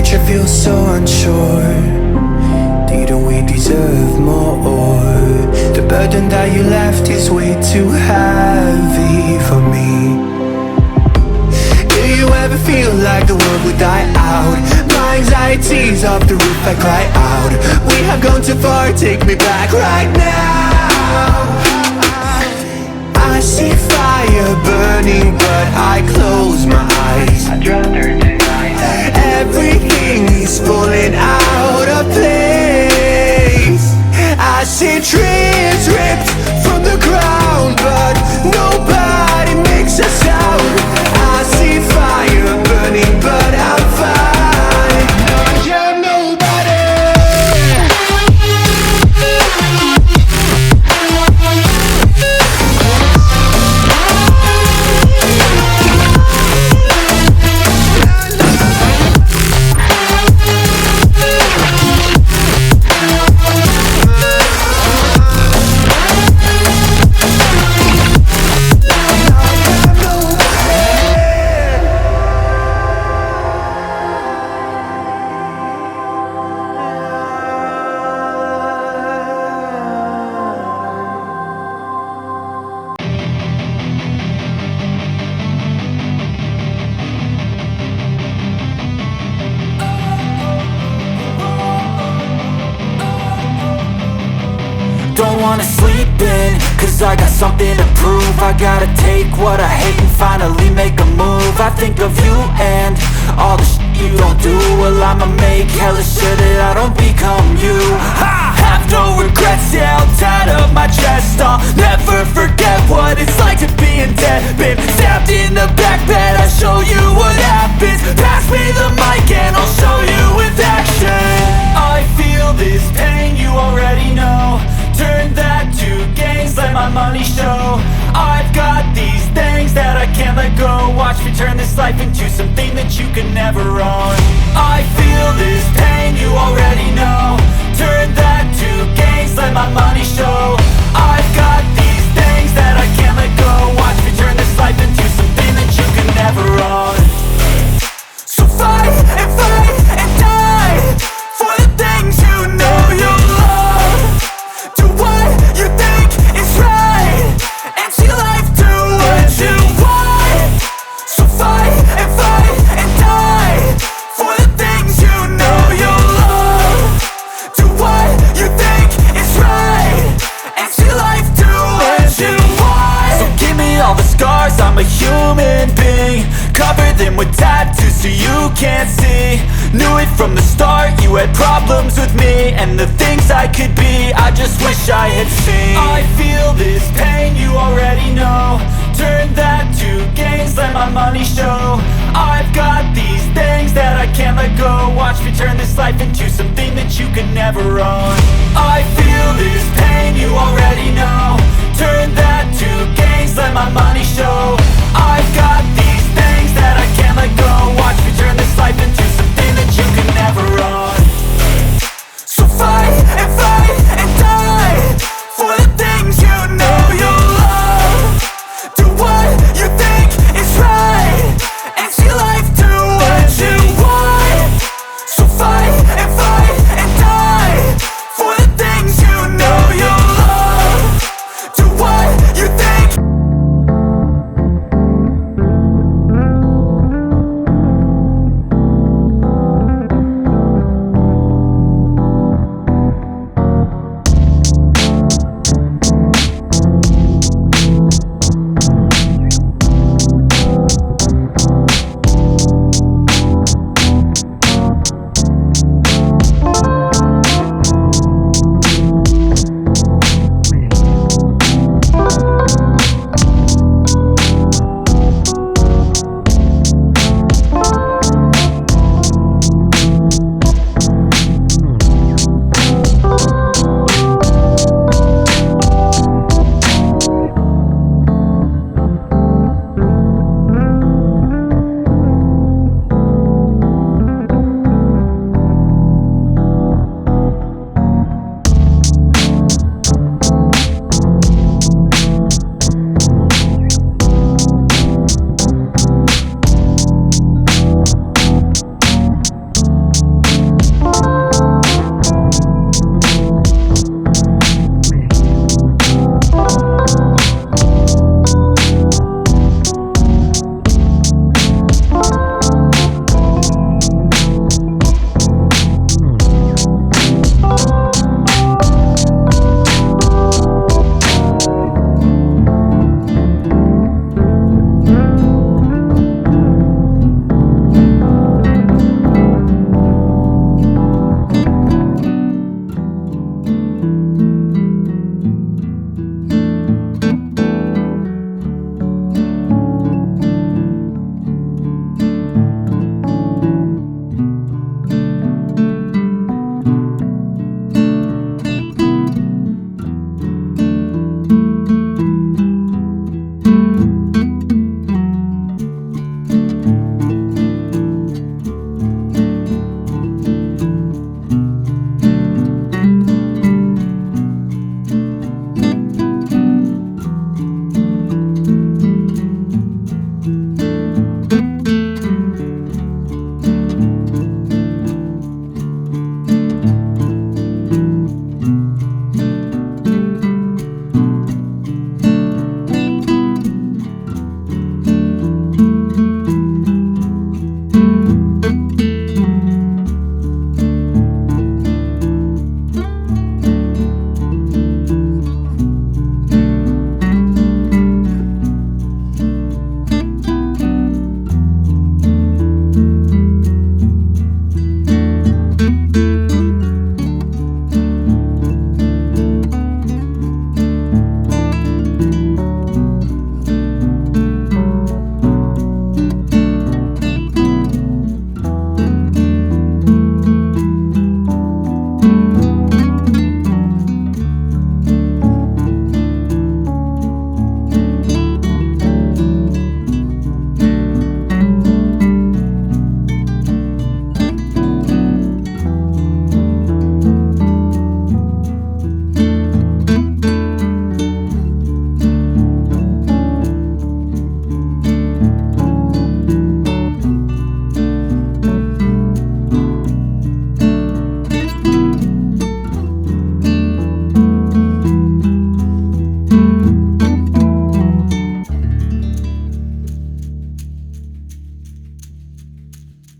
future feels so unsure. Didn't we deserve more? The burden that you left is way too heavy for me. Do you ever feel like the world would die out? My anxiety's off the roof, I cry out. We have gone too far, take me back right now. I see fire burning, but I close my eyes. I'd rather tonight. Everything is falling out of place. I see trees ripped from the ground, but nobody makes a sound. I see fire burning, but I'm fine. I'm nobody. Don't wanna sleep in, cause I got something to prove. I gotta take what I hate and finally make a move. I think of you and all the shit you don't do. Well, I'ma make hella sure that I don't become you. I have no regrets, yeah, I'll tie up my chest. I'll never forget what it's like to be in debt. Been stabbed in the back bed, I'll show you what happens. Pass me the mic and I'll show you with action. I feel this pain, you already know. Turn that to gains, let my money show. I've got these things that I can't let go. Watch me turn this life into something that you can never own. I feel this pain, you already know. Turn that to gains, let my money show. I've got these things that I can't let go. Watch me turn this life into something that you can never own. So fight and die for the things you know you love. Do what you think is right, and see life do what you want. So fight and die for the things you know you love. Do what you think is right, and see life do what you want. So give me all the scars, I'm a human being. Cover them with tattoos so you can't see. Knew it from the start, you had problems with me and the things I could be, I just wish I had seen. I feel this pain, you already know. Turn that to gains, let my money show. I've got these things that I can't let go. Watch me turn this life into something that you can never own. I feel this pain, you already know. Turn that to gains, let my money show.